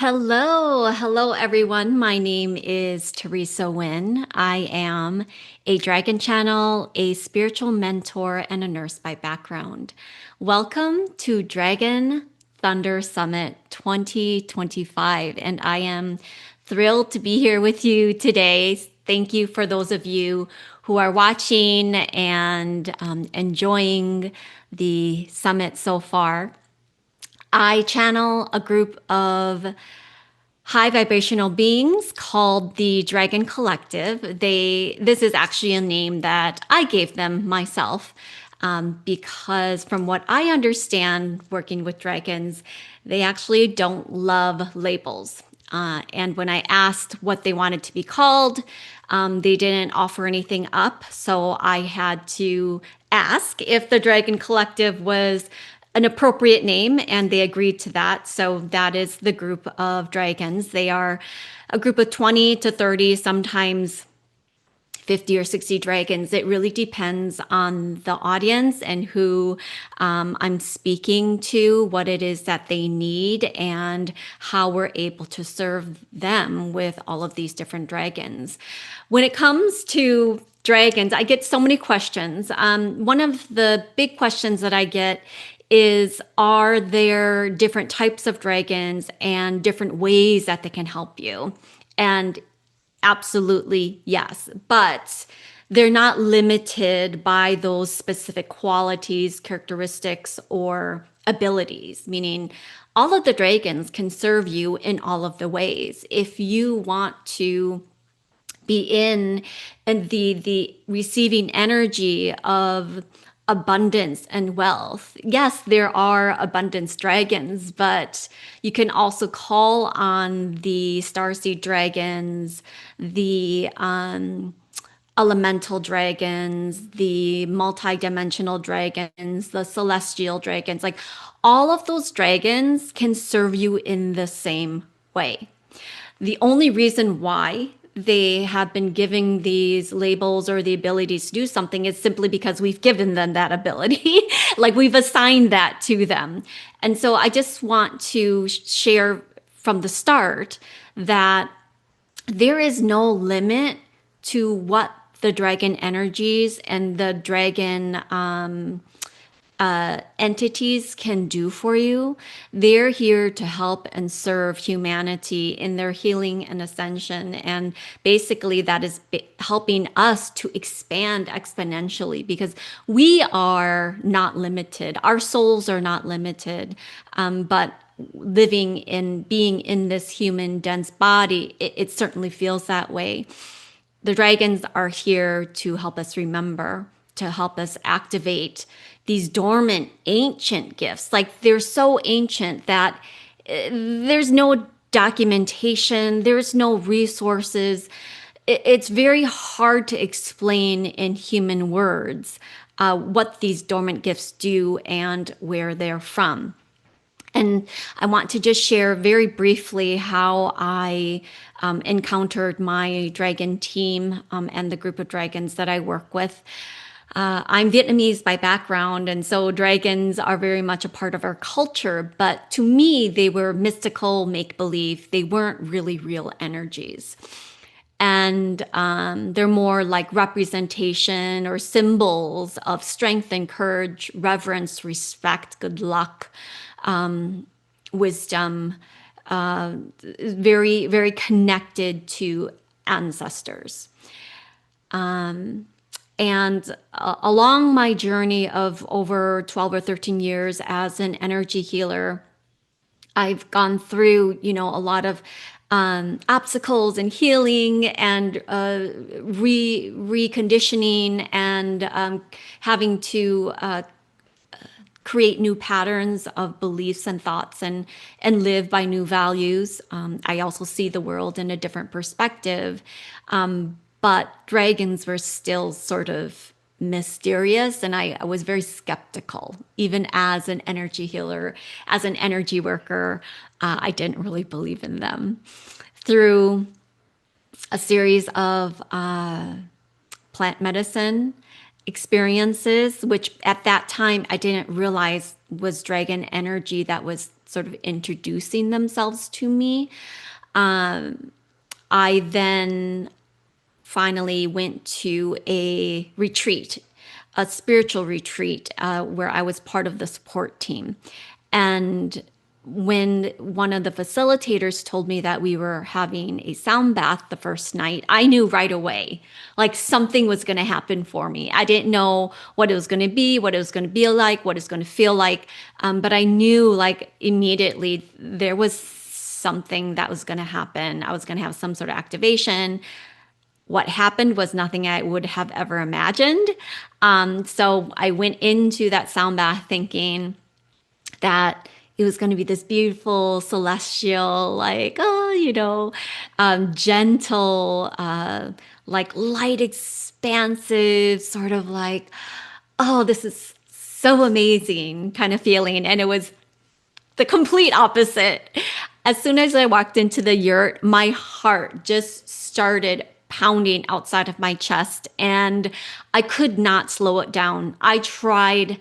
Hello everyone. My name is Theresa Nguyen. I am a dragon channel, a spiritual mentor, and a nurse by background. Welcome to Dragon Thunder Summit 2025, and I am thrilled to be here with you today. Thank you for those of you who are watching and enjoying the summit so far. I channel a group of high vibrational beings called the Dragon Collective. This is actually a name that I gave them myself, because from what I understand working with dragons, they actually don't love labels. And when I asked what they wanted to be called, they didn't offer anything up. So I had to ask if the Dragon Collective was an appropriate name, and they agreed to that. So that is the group of dragons. They are a group of 20 to 30, sometimes 50 or 60 dragons. It really depends on the audience and who I'm speaking to, what it is that they need, and how we're able to serve them with all of these different dragons. When it comes to dragons, I get so many questions. One of the big questions that I get is, are there different types of dragons and different ways that they can help you? And absolutely yes, but they're not limited by those specific qualities, characteristics, or abilities, meaning all of the dragons can serve you in all of the ways. If you want to be in and the receiving energy of abundance and wealth. Yes, there are abundance dragons, but you can also call on the starseed dragons, the elemental dragons, the multidimensional dragons, the celestial dragons. Like all of those dragons can serve you in the same way. The only reason why they have been giving these labels or the abilities to do something is simply because we've given them that ability. Like we've assigned that to them. And so I just want to share from the start that there is no limit to what the dragon energies and the dragon entities can do for you. They're here to help and serve humanity in their healing and ascension. And basically, that is helping us to expand exponentially because we are not limited. Our souls are not limited. But living in being in this human dense body, it certainly feels that way. The dragons are here to help us remember, to help us activate these dormant ancient gifts. Like they're so ancient that there's no documentation, there's no resources. It's very hard to explain in human words what these dormant gifts do and where they're from. And I want to just share very briefly how I encountered my dragon team and the group of dragons that I work with. I'm Vietnamese by background, and so dragons are very much a part of our culture. But to me, they were mystical make believe. They weren't really real energies. And they're more like representation or symbols of strength and courage, reverence, respect, good luck, wisdom, very, very connected to ancestors. And along my journey of over 12 or 13 years as an energy healer, I've gone through, a lot of obstacles and healing and reconditioning and having to create new patterns of beliefs and thoughts and live by new values. I also see the world in a different perspective. But dragons were still sort of mysterious, and I was very skeptical. Even as an energy healer, as an energy worker, I didn't really believe in them. Through a series of plant medicine experiences, which at that time I didn't realize was dragon energy that was sort of introducing themselves to me. I then finally went to a retreat, a spiritual retreat, where I was part of the support team. And when one of the facilitators told me that we were having a sound bath the first night, I knew right away, like something was going to happen for me. I didn't know what it was going to be, what it was going to be like, what it's going to feel like. But I knew like immediately there was something that was going to happen. I was going to have some sort of activation. What happened was nothing I would have ever imagined. So I went into that sound bath thinking that it was going to be this beautiful, celestial, like, gentle, like light, expansive, sort of like, oh, this is so amazing kind of feeling. And it was the complete opposite. As soon as I walked into the yurt, my heart just started pounding outside of my chest and I could not slow it down. I tried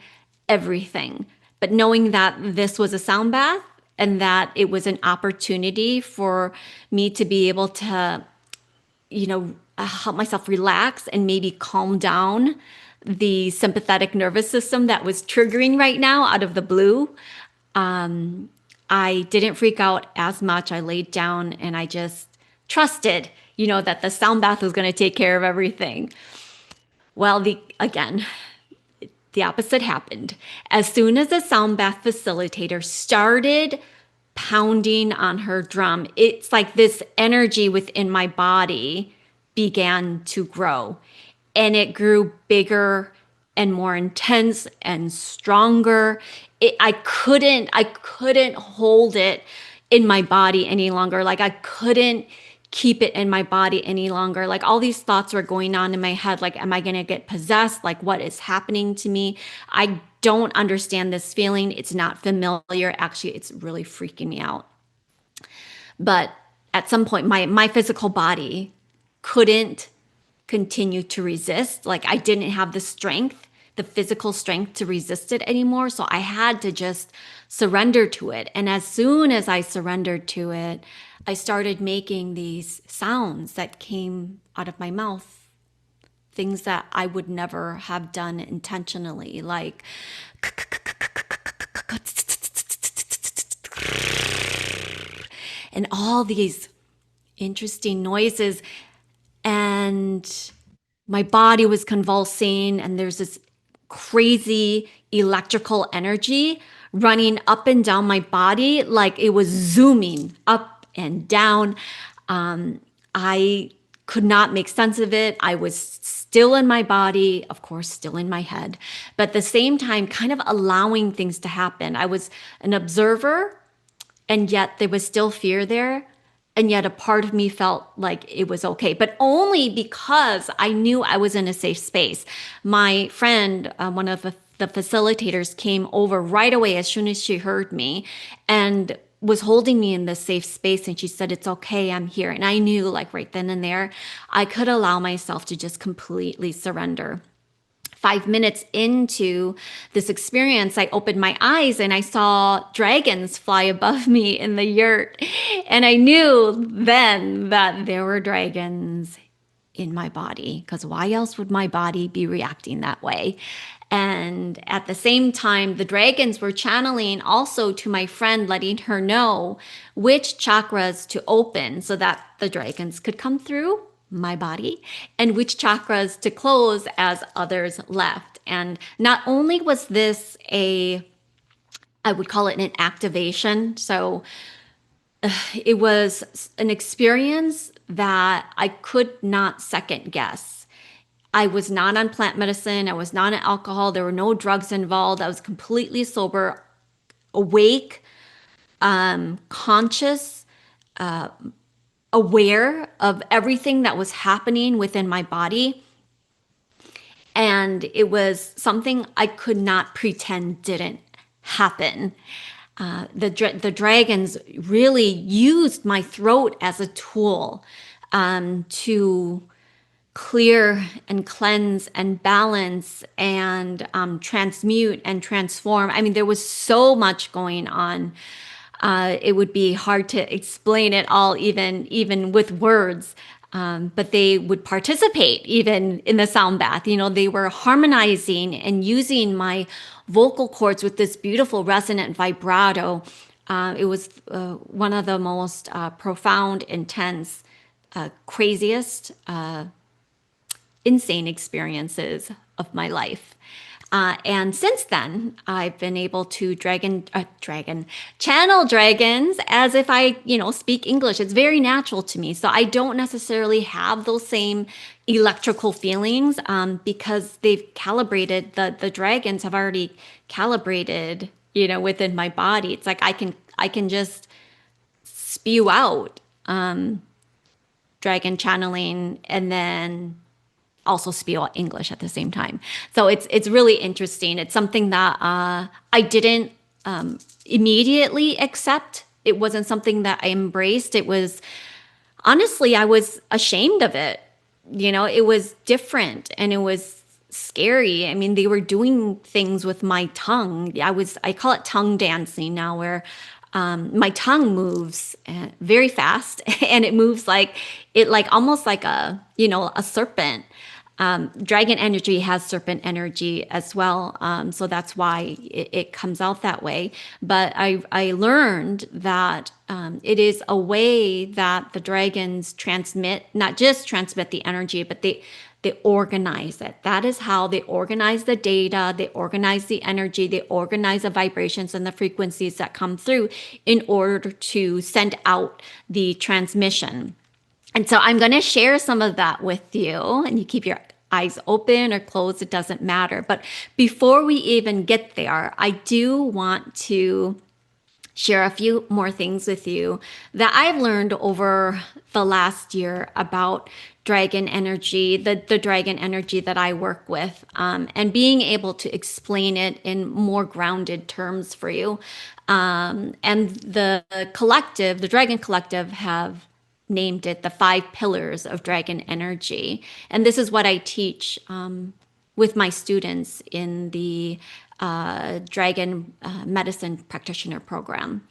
everything, but knowing that this was a sound bath and that it was an opportunity for me to be able to, help myself relax and maybe calm down the sympathetic nervous system that was triggering right now out of the blue. I didn't freak out as much. I laid down and I just trusted, that the sound bath was going to take care of everything. Well, the opposite happened. As soon as the sound bath facilitator started pounding on her drum, it's like this energy within my body began to grow. And it grew bigger and more intense and stronger. I couldn't hold it in my body any longer. Like I couldn't keep it in my body any longer. Like all these thoughts were going on in my head. Like, am I going to get possessed? Like what is happening to me? I don't understand this feeling. It's not familiar. Actually, it's really freaking me out. But at some point, my physical body couldn't continue to resist. Like I didn't have the strength, the physical strength to resist it anymore. So I had to just surrender to it. And as soon as I surrendered to it, I started making these sounds that came out of my mouth, things that I would never have done intentionally, like and all these interesting noises. And my body was convulsing, and there's this crazy electrical energy running up and down my body, like it was zooming up and down. I could not make sense of it. I was still in my body, of course, still in my head, but at the same time, kind of allowing things to happen. I was an observer, and yet there was still fear there. And yet a part of me felt like it was okay, but only because I knew I was in a safe space. My friend, one of the facilitators, came over right away as soon as she heard me and was holding me in this safe space. And she said, "It's okay, I'm here." And I knew like right then and there, I could allow myself to just completely surrender. 5 minutes into this experience, I opened my eyes and I saw dragons fly above me in the yurt. And I knew then that there were dragons in my body, because why else would my body be reacting that way? And at the same time, the dragons were channeling also to my friend, letting her know which chakras to open so that the dragons could come through my body and which chakras to close as others left. And not only was this I would call it an activation. So it was an experience that I could not second guess. I was not on plant medicine. I was not on alcohol. There were no drugs involved. I was completely sober, awake, conscious, aware of everything that was happening within my body. And it was something I could not pretend didn't happen. The dragons really used my throat as a tool to clear and cleanse and balance and transmute and transform. I mean, there was so much going on. It would be hard to explain it all, even with words. But they would participate even in the sound bath. They were harmonizing and using my vocal cords with this beautiful resonant vibrato. It was one of the most profound, intense, craziest, insane experiences of my life. And since then, I've been able to channel dragons as if I, speak English. It's very natural to me. So I don't necessarily have those same electrical feelings because they've calibrated, the dragons have already calibrated, within my body. It's like I can just spew out dragon channeling and then also spew out English at the same time. So it's really interesting. It's something that I didn't immediately accept. It wasn't something that I embraced. It was honestly, I was ashamed of it. It was different and it was scary. I mean, they were doing things with my tongue. I call it tongue dancing now, where my tongue moves very fast and it moves like almost like a serpent. Dragon energy has serpent energy as well. So that's why it comes out that way. But I learned that it is a way that the dragons transmit, not just transmit the energy, but they organize it. That is how they organize the data, they organize the energy, they organize the vibrations and the frequencies that come through in order to send out the transmission. And so I'm going to share some of that with you, and you keep your eyes open or closed, it doesn't matter. But before we even get there, I do want to share a few more things with you that I've learned over the last year about dragon energy, the dragon energy that I work with, and being able to explain it in more grounded terms for you. And the collective, the Dragon Collective, have named it the 5 pillars of dragon energy. And this is what I teach with my students in the Dragon Medicine Practitioner Program.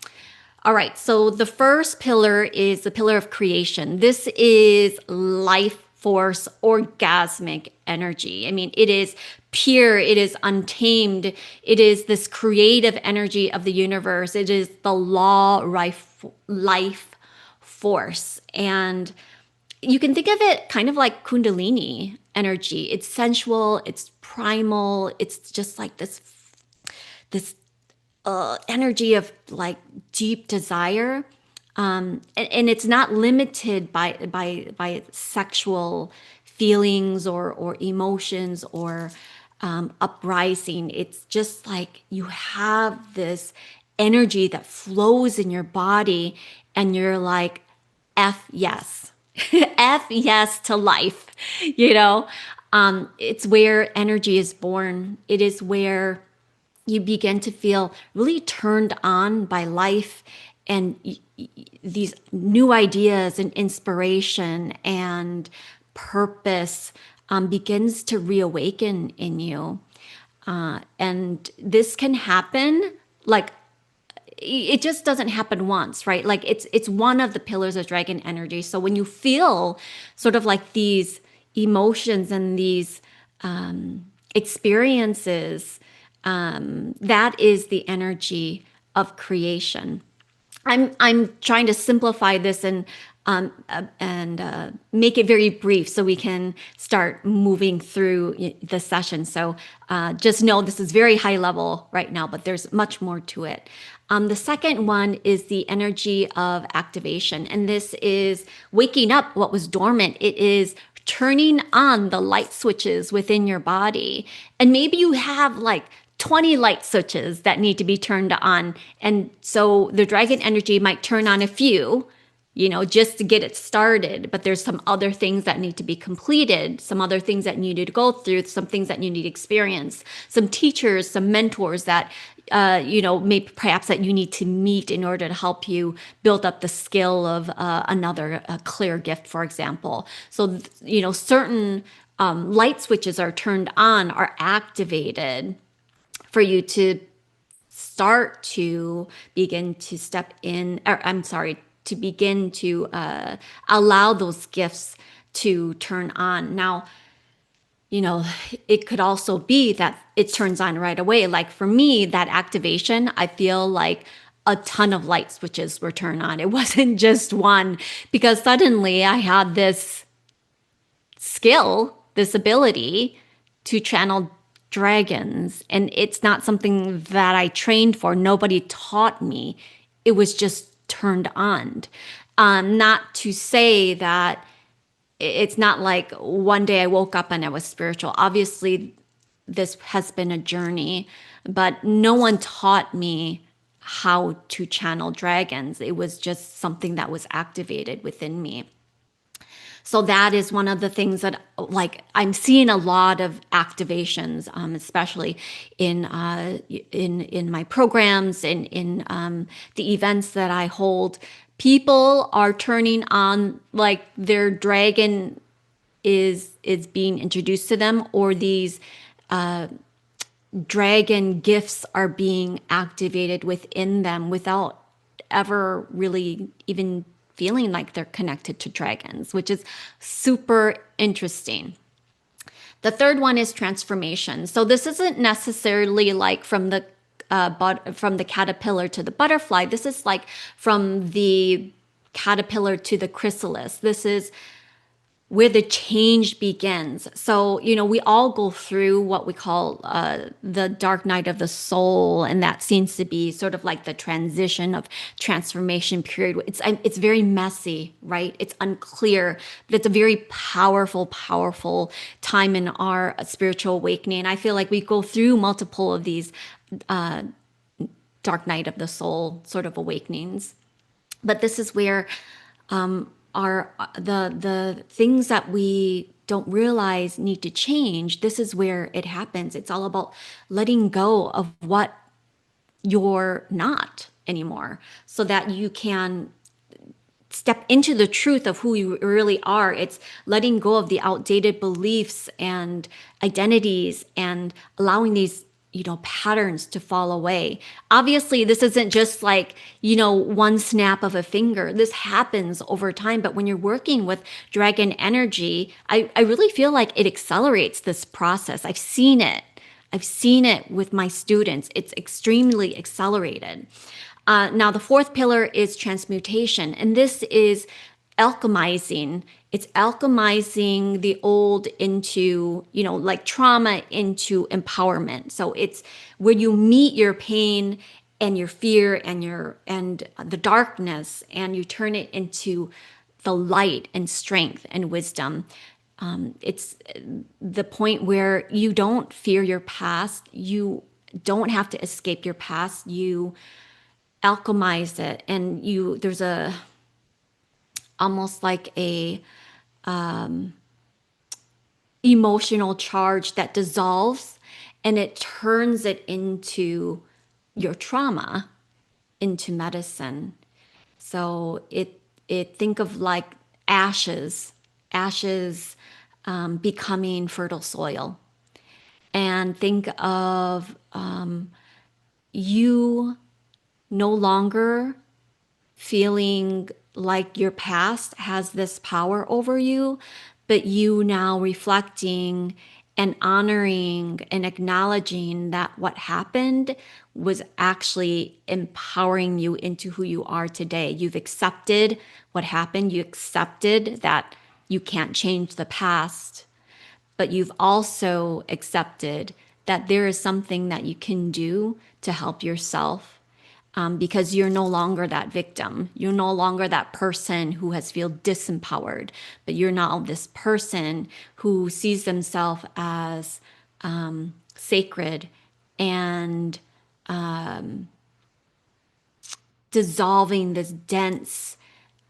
All right, so the first pillar is the pillar of creation. This is life force, orgasmic energy. I mean, it is pure, it is untamed, it is this creative energy of the universe. It is the life force. And you can think of it kind of like Kundalini energy. It's sensual, it's primal, it's just like this energy of like deep desire. And it's not limited by sexual feelings or emotions or uprising. It's just like you have this energy that flows in your body and you're like, F yes. F yes to life. It's where energy is born. It is where you begin to feel really turned on by life and these new ideas and inspiration and purpose begins to reawaken in you. And this can happen like it just doesn't happen once, right? Like it's one of the pillars of dragon energy. So when you feel sort of like these emotions and these experiences, that is the energy of creation. I'm trying to simplify this and make it very brief so we can start moving through the session. So just know this is very high level right now, but there's much more to it. The second one is the energy of activation, and this is waking up what was dormant. It is turning on the light switches within your body, and maybe you have like 20 light switches that need to be turned on. And so the dragon energy might turn on a few, just to get it started. But there's some other things that need to be completed, some other things that you need to go through, some things that you need to experience, some teachers, some mentors that, maybe perhaps that you need to meet in order to help you build up the skill of another clear gift, for example. So, certain light switches are turned on, are activated for you to start to begin to step in, or I'm sorry, to begin to allow those gifts to turn on. Now, you know, it could also be that it turns on right away. Like for me, that activation, I feel like a ton of light switches were turned on. It wasn't just one, because suddenly I had this skill, this ability to channel dragons. And it's not something that I trained for. Nobody taught me. It was just turned on. Not to say that it's not like one day I woke up and I was spiritual. Obviously, this has been a journey, but no one taught me how to channel dragons. It was just something that was activated within me. So that is one of the things that, like, I'm seeing a lot of activations, especially in my programs and in the events that I hold. People are turning on, like, their dragon is being introduced to them, or these dragon gifts are being activated within them without ever really even feeling like they're connected to dragons, which is super interesting. The third one is transformation. So this isn't necessarily like from the from the caterpillar to the butterfly. This is like from the caterpillar to the chrysalis. This is where the change begins. So, you know, we all go through what we call the dark night of the soul, and that seems to be sort of like the transition of transformation period. It's very messy, right? It's unclear, but it's a very powerful, powerful time in our spiritual awakening. I feel like we go through multiple of these dark night of the soul sort of awakenings. But this is where are the things that we don't realize need to change. This is where it happens. It's all about letting go of what you're not anymore, so that you can step into the truth of who you really are. It's letting go of the outdated beliefs and identities and allowing these, you know, patterns to fall away. Obviously, this isn't just like, you know, one snap of a finger. This happens over time. But when you're working with dragon energy, I really feel like it accelerates this process. I've seen it. I've seen it with my students. It's extremely accelerated. Now, the fourth pillar is transmutation, and this is alchemizing. It's alchemizing the old into, you know, like trauma into empowerment. So it's where you meet your pain and your fear and the darkness, and you turn it into the light and strength and wisdom. It's the point where you don't fear your past. You don't have to escape your past. You alchemize it, and there's a almost like a emotional charge that dissolves, and it turns it into your trauma into medicine. So it think of like ashes becoming fertile soil, and think of you no longer feeling like your past has this power over you, but you now reflecting and honoring and acknowledging that what happened was actually empowering you into who you are today. You've accepted what happened. You accepted that you can't change the past, but you've also accepted that there is something that you can do to help yourself, because you're no longer that victim. You're no longer that person who has feel disempowered, but you're now this person who sees themselves as sacred and dissolving this dense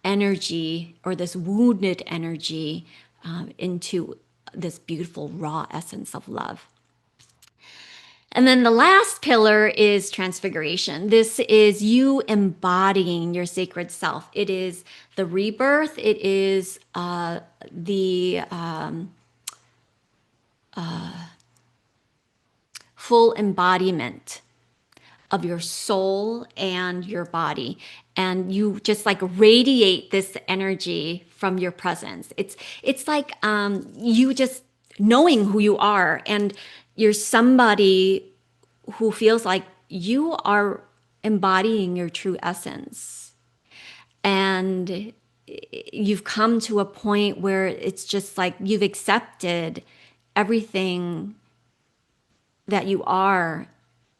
energy or this wounded energy into this beautiful raw essence of love. And then the last pillar is transfiguration. This is you embodying your sacred self. It is the rebirth. It is the full embodiment of your soul and your body. And you just like radiate this energy from your presence. It's like you just knowing who you are, and you're somebody who feels like you are embodying your true essence. And you've come to a point where it's just like you've accepted everything that you are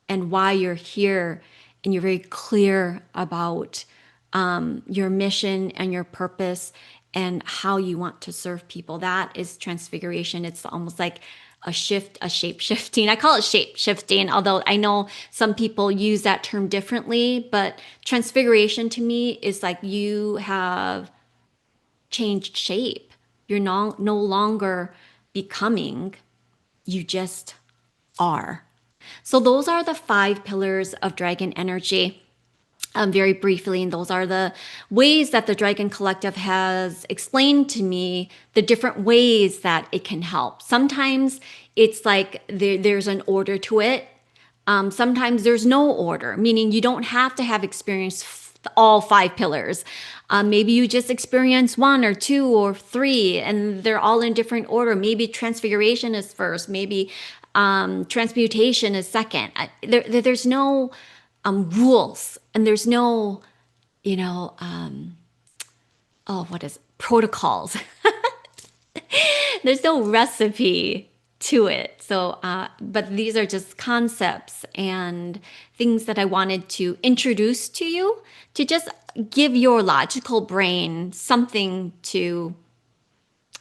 and why you're here, and you're very clear about your mission and your purpose and how you want to serve people. That is transfiguration. It's almost like a shift, a shape shifting. I call it shape shifting, although I know some people use that term differently. But transfiguration to me is like you have changed shape. You're no longer becoming, you just are. So those are the 5 pillars of dragon energy. Very briefly, and those are the ways that the Dragon Collective has explained to me the different ways that it can help. Sometimes it's like there's an order to it. Sometimes there's no order, meaning you don't have to have experienced all 5 pillars. Maybe you just experience 1 or 2 or 3, and they're all in different order. Maybe transfiguration is first, maybe transmutation is second. There's no rules, and there's no, you know, oh, what is protocols? There's no recipe to it. So, but these are just concepts and things that I wanted to introduce to you to just give your logical brain something to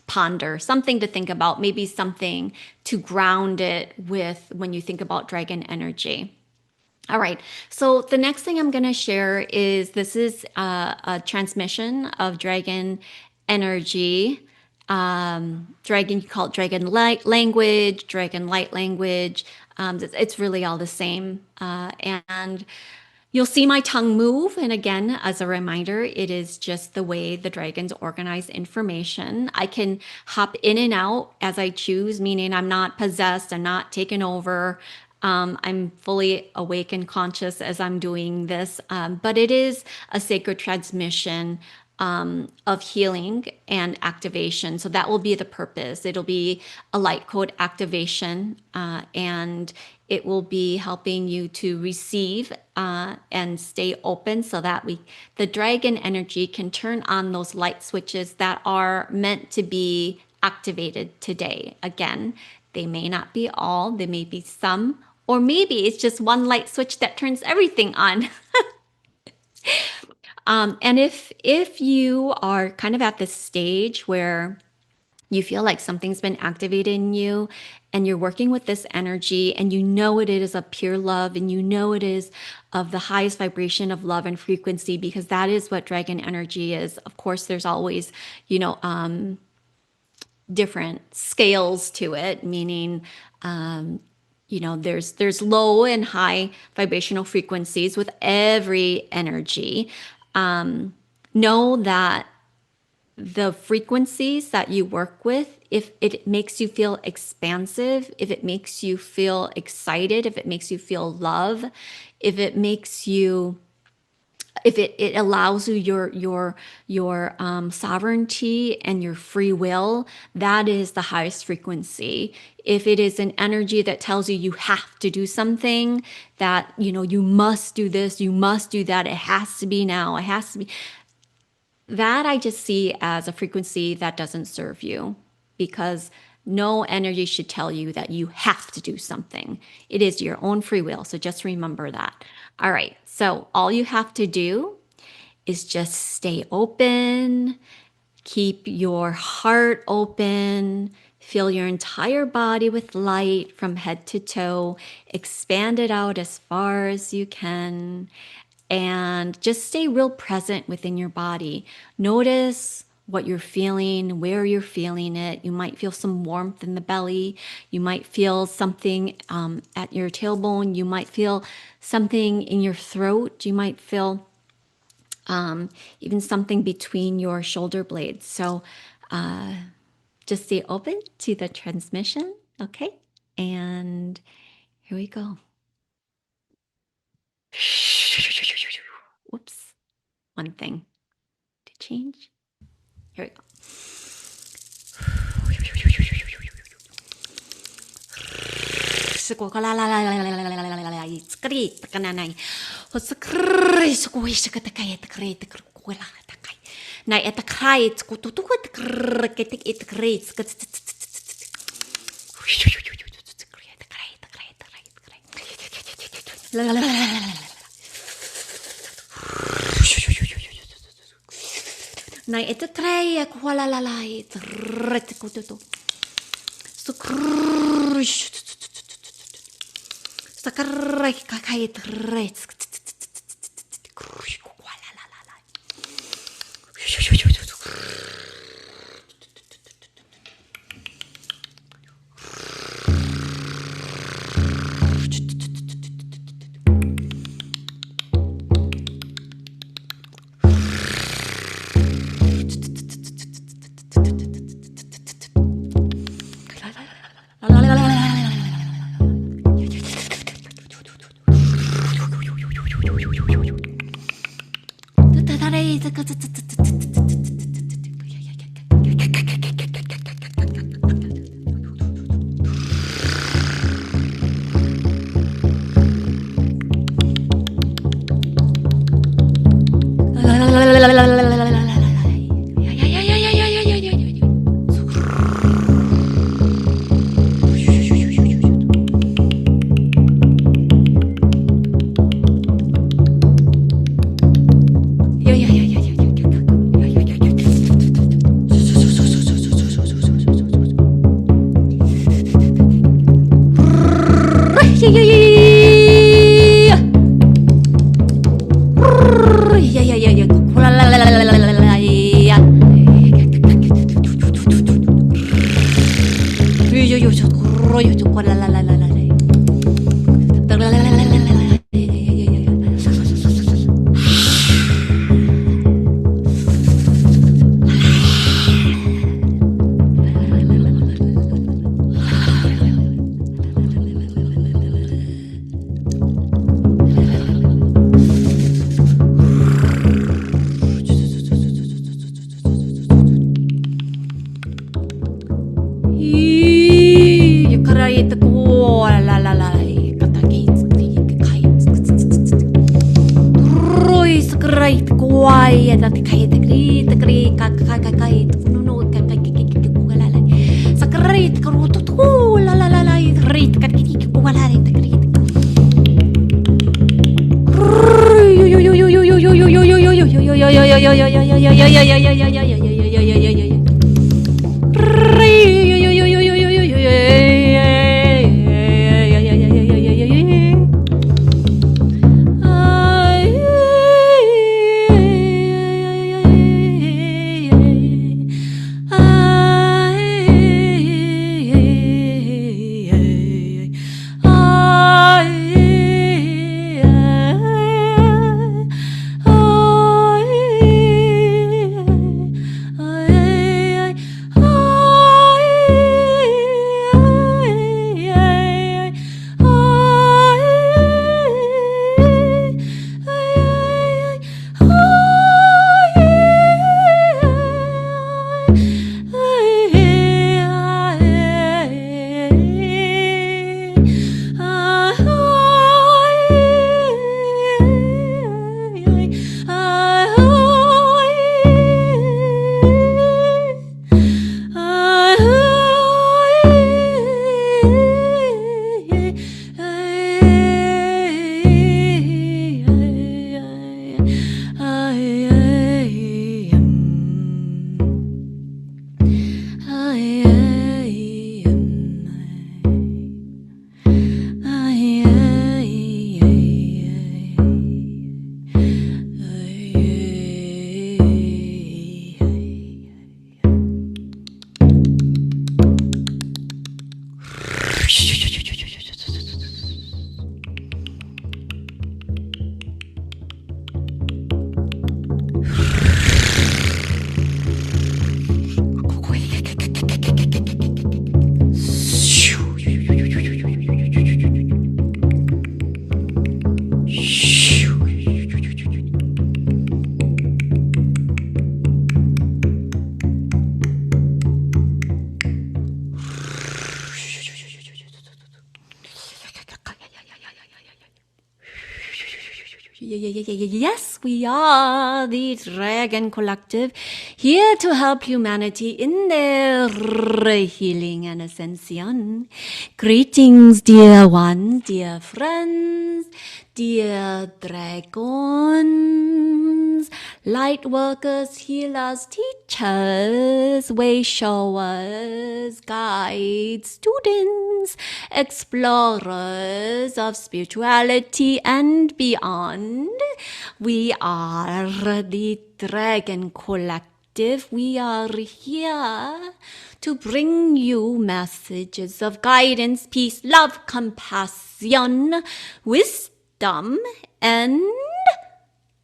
ponder, something to think about, maybe something to ground it with when you think about dragon energy. All right. So the next thing I'm going to share is this is a transmission of dragon energy. Dragon, you call it dragon light language, dragon light language. It's really all the same. And you'll see my tongue move. And again, as a reminder, it is just the way the dragons organize information. I can hop in and out as I choose, meaning I'm not possessed, I'm not taken over. I'm fully awake and conscious as I'm doing this, but it is a sacred transmission of healing and activation. So that will be the purpose. It'll be a light code activation, and it will be helping you to receive and stay open so that the dragon energy can turn on those light switches that are meant to be activated today. Again, they may not be all, there may be some, or maybe it's just one light switch that turns everything on. And if you are kind of at this stage where you feel like something's been activated in you and you're working with this energy and you know it is of pure love and you know it is of the highest vibration of love and frequency, because that is what dragon energy is. Of course, there's always, different scales to it, meaning there's low and high vibrational frequencies with every energy. Know that the frequencies that you work with, if it makes you feel expansive, if it makes you feel excited, if it makes you feel love, if it makes you, if it allows you your sovereignty and your free will, that is the highest frequency. If it is an energy that tells you you have to do something, that you must do this, you must do that, it has to be now, it has to be, that I just see as a frequency that doesn't serve you, because no energy should tell you that you have to do something. It is your own free will. So just remember that. All right. So all you have to do is just stay open, keep your heart open, fill your entire body with light from head to toe, expand it out as far as you can, and just stay real present within your body. Notice what you're feeling, where you're feeling it. You might feel some warmth in the belly. You might feel something at your tailbone. You might feel something in your throat. You might feel even something between your shoulder blades. So just stay open to the transmission. Okay. And here we go. Whoops. One thing to change. Here we go. Này itu kray kuala lalai tret kututu. Sakrai kakai tret. Kuala lalai. Yes, we are the Dragon Collective, here to help humanity in their healing and ascension. Greetings, dear ones, dear friends, dear dragons, light workers, healers, teachers, way showers, guides, students, explorers of spirituality and beyond. We are the Dragon Collective. We are here to bring you messages of guidance, peace, love, compassion, wisdom, and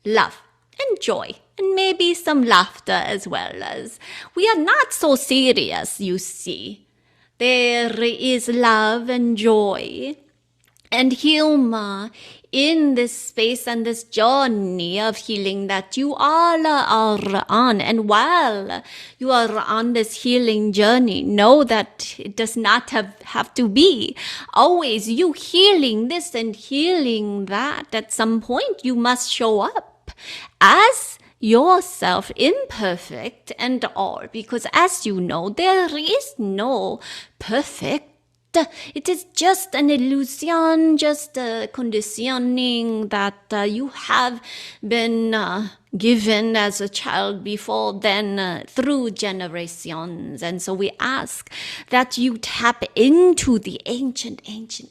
love and joy, and maybe some laughter as well. As we are not so serious, you see. There is love and joy and humor in this space and this journey of healing that you all are on. And while you are on this healing journey, know that it does not have to be always you healing this and healing that. At some point, you must show up as yourself, imperfect and all, because as you know, there is no perfect. It is just an illusion, just a conditioning that you have been given as a child before then through generations. And so we ask that you tap into the ancient energies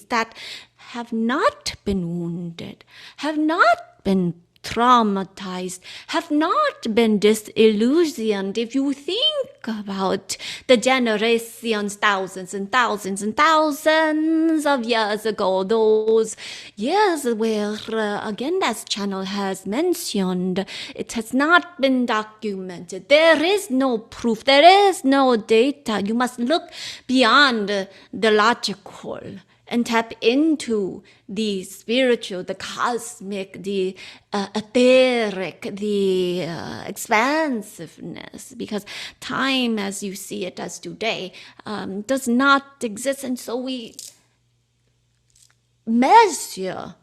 that have not been wounded, have not been traumatized, have not been disillusioned. If you think about the generations, thousands and thousands and thousands of years ago, those years where, again, as channel has mentioned, it has not been documented. There is no proof. There is no data. You must look beyond the logical and tap into the spiritual, the cosmic, the etheric, the expansiveness, because time as you see it as today does not exist. And so we ask you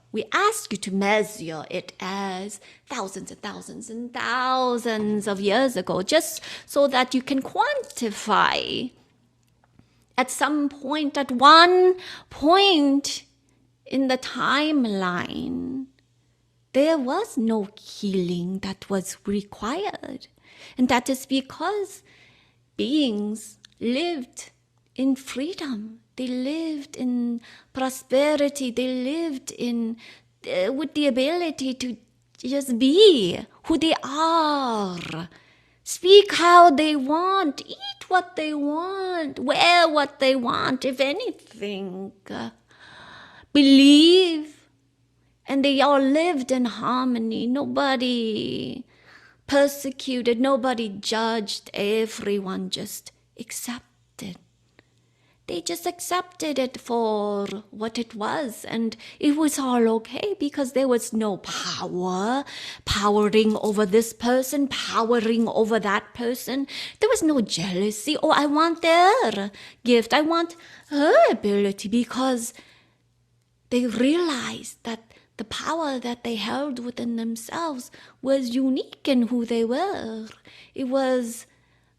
to measure it as thousands and thousands and thousands of years ago, just so that you can quantify at some point, at one point in the timeline, there was no healing that was required. And that is because beings lived in freedom. They lived in prosperity. They lived in with the ability to just be who they are. Speak how they want, eat what they want, wear what they want, if anything. Believe. And they all lived in harmony. Nobody persecuted, nobody judged. Everyone just accepted. They just accepted it for what it was, and it was all okay because there was no powering over this person, powering over that person. There was no jealousy. Oh, I want their gift. I want her ability, because they realized that the power that they held within themselves was unique in who they were. It was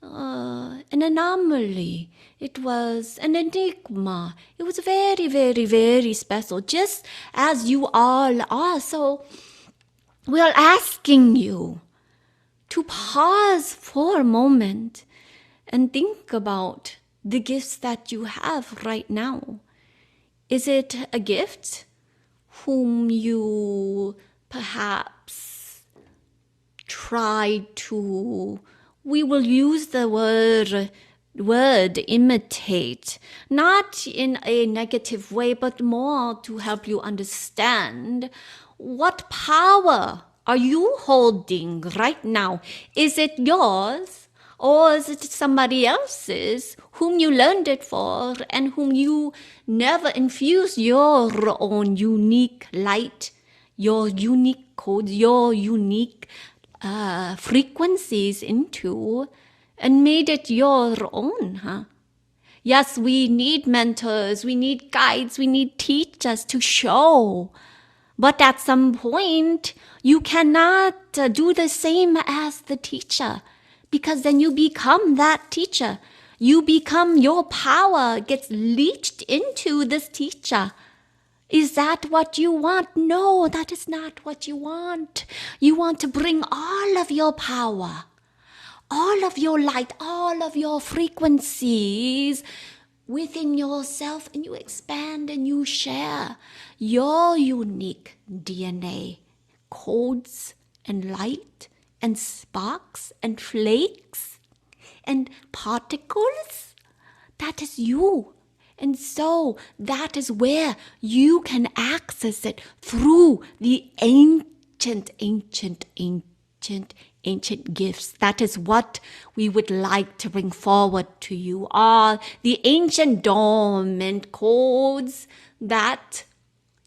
an anomaly. It was an enigma. It was very, very, very special, just as you all are. So we are asking you to pause for a moment and think about the gifts that you have right now. Is it a gift whom you perhaps try to, we will use the word imitate, not in a negative way, but more to help you understand what power are you holding right now? Is it yours, or is it somebody else's whom you learned it for and whom you never infused your own unique light, your unique codes, your unique frequencies into, and made it your own, huh? Yes, we need mentors, we need guides, we need teachers to show. But at some point, you cannot do the same as the teacher, because then you become that teacher. You become, your power gets leached into this teacher. Is that what you want? No, that is not what you want. You want to bring all of your power, all of your light, all of your frequencies within yourself, and you expand and you share your unique DNA, codes and light and sparks and flakes and particles. That is you. And so that is where you can access it through the ancient gifts. That is what we would like to bring forward to you all. The ancient dormant codes that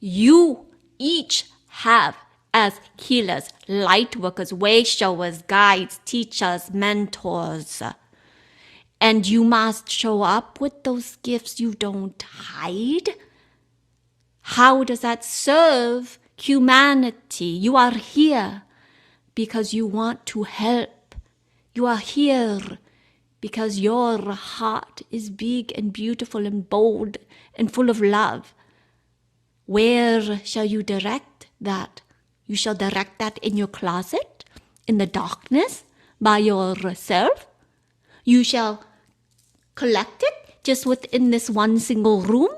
you each have as healers, light workers, way showers, guides, teachers, mentors. And you must show up with those gifts. You don't hide. How does that serve humanity? You are here because you want to help. You are here because your heart is big and beautiful and bold and full of love. Where shall you direct that? You shall direct that in your closet, in the darkness, by yourself. You shall collect it just within this one single room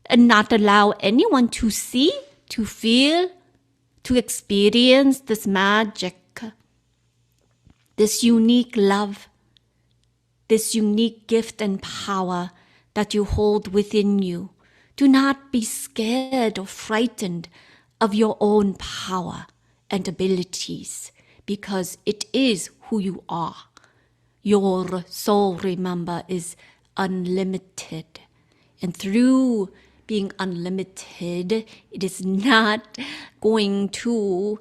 and not allow anyone to see, to feel, to experience this magic, this unique love, this unique gift and power that you hold within you. Do not be scared or frightened of your own power and abilities, because it is who you are. Your soul, remember, is unlimited. And through being unlimited, it is not going to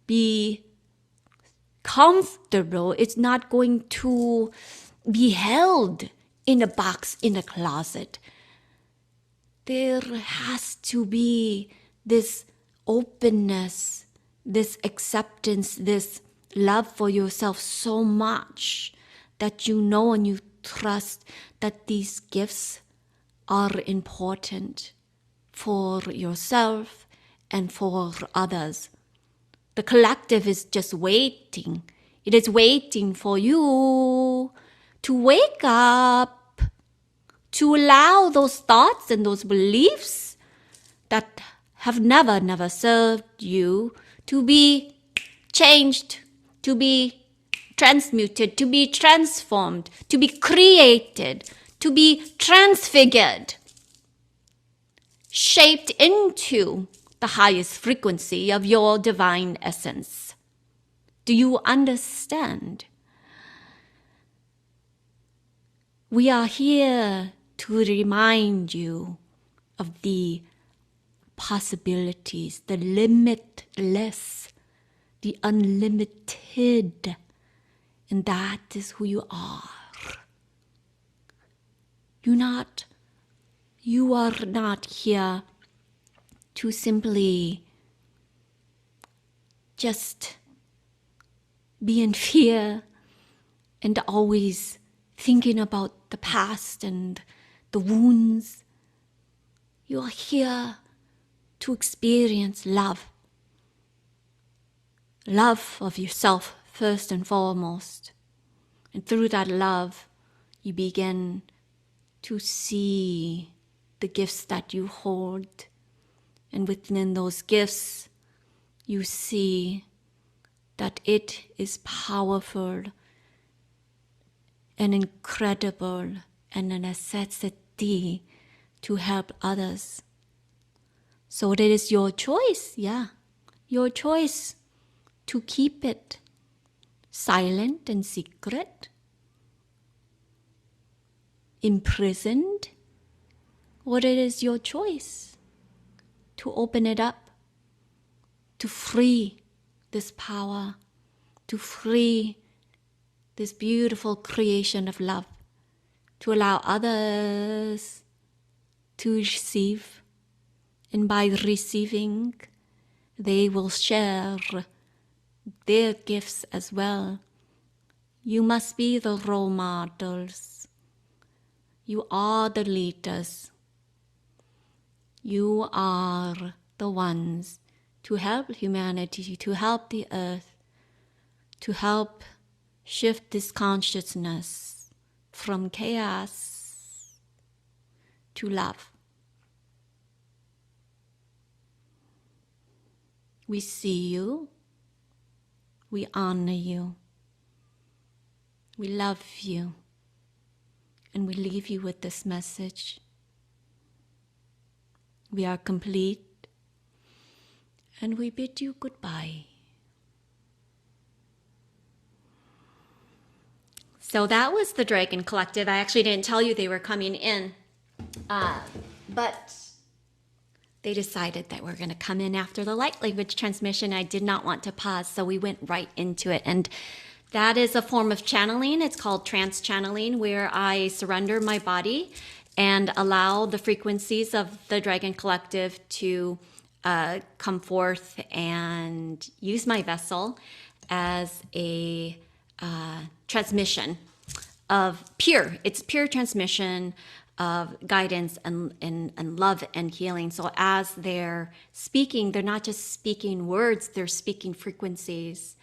be comfortable. It's not going to be held in a box, in a closet. There has to be this openness, this acceptance, this love for yourself so much that you know and you trust that these gifts are important for yourself and for others. The collective is just waiting. It is waiting for you to wake up, to allow those thoughts and those beliefs that have never served you to be changed, to be transmuted, to be transformed, to be created, to be transfigured, shaped into the highest frequency of your divine essence. Do you understand? We are here to remind you of the possibilities, the limitless, the unlimited. And that is who you are. You are not here to simply just be in fear and always thinking about the past and the wounds. You are here to experience love. Love of yourself first and foremost. And through that love, you begin to see the gifts that you hold. And within those gifts, you see that it is powerful and incredible and a necessity to help others. So it is your choice, your choice to keep it silent and secret, imprisoned, or it is your choice to open it up, to free this power, to free this beautiful creation of love to allow others to receive. And by receiving, they will share their gifts as well. You must be the role models. You are the leaders. You are the ones to help humanity, to help the earth, to help shift this consciousness from chaos to love. We see you. We honor you. We love you. And we leave you with this message. We are complete. And we bid you goodbye. So that was the Dragon Collective. I actually didn't tell you they were coming in. But they decided that we're going to come in after the light language transmission. I did not want to pause, so we went right into it. And that is a form of channeling. It's called trance channeling, where I surrender my body and allow the frequencies of the Dragon Collective to come forth and use my vessel as a transmission of it's pure transmission of guidance and love and healing. So as they're speaking, they're not just speaking words, they're speaking frequencies.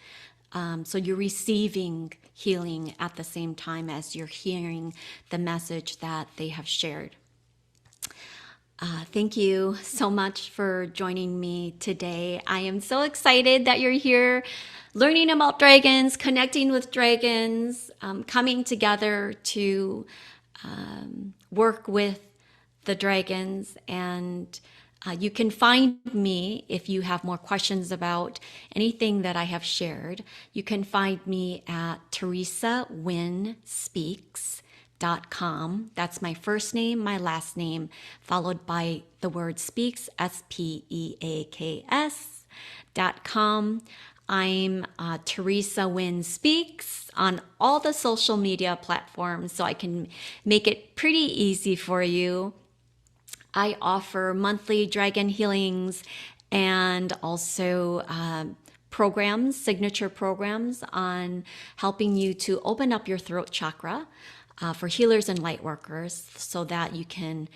So you're receiving healing at the same time as you're hearing the message that they have shared. Thank you so much for joining me today. I am so excited that you're here learning about dragons, connecting with dragons, coming together to work with the dragons. And you can find me if you have more questions about anything that I have shared. You can find me at TheresaNguyen.com. That's my first name, my last name, followed by the word speaks, SPEAKS.com. I'm Theresa Nguyen Speaks on all the social media platforms, so I can make it pretty easy for you. I offer monthly dragon healings and also programs, signature programs on helping you to open up your throat chakra for healers and light workers so that you can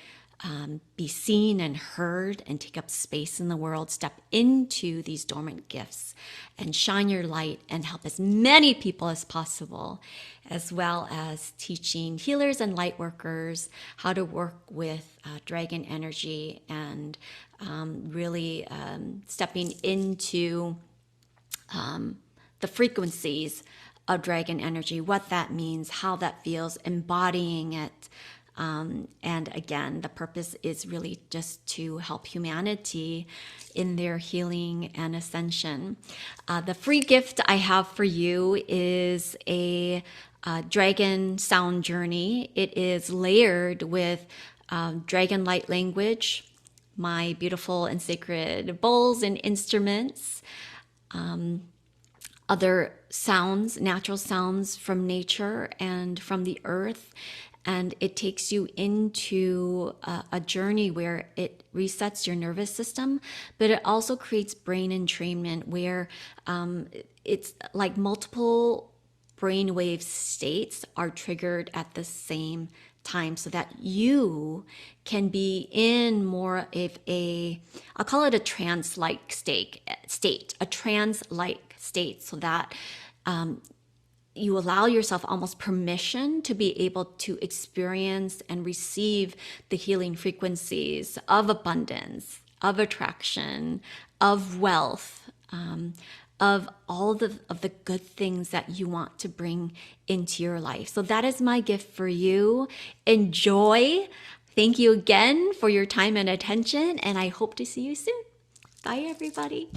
be seen and heard and take up space in the world, step into these dormant gifts and shine your light and help as many people as possible, as well as teaching healers and light workers how to work with dragon energy and really stepping into the frequencies of dragon energy, what that means, how that feels, embodying it. And again, the purpose is really just to help humanity in their healing and ascension. The free gift I have for you is a dragon sound journey. It is layered with dragon light language, my beautiful and sacred bowls and instruments, other sounds, natural sounds from nature and from the earth. And it takes you into a journey where it resets your nervous system, but it also creates brain entrainment where it's like multiple brainwave states are triggered at the same time so that you can be in more of I'll call it a trance-like state, a trance-like state so that you allow yourself almost permission to be able to experience and receive the healing frequencies of abundance, of attraction, of wealth, of all of the good things that you want to bring into your life. So that is my gift for you. Enjoy. Thank you again for your time and attention, and I hope to see you soon. Bye, everybody.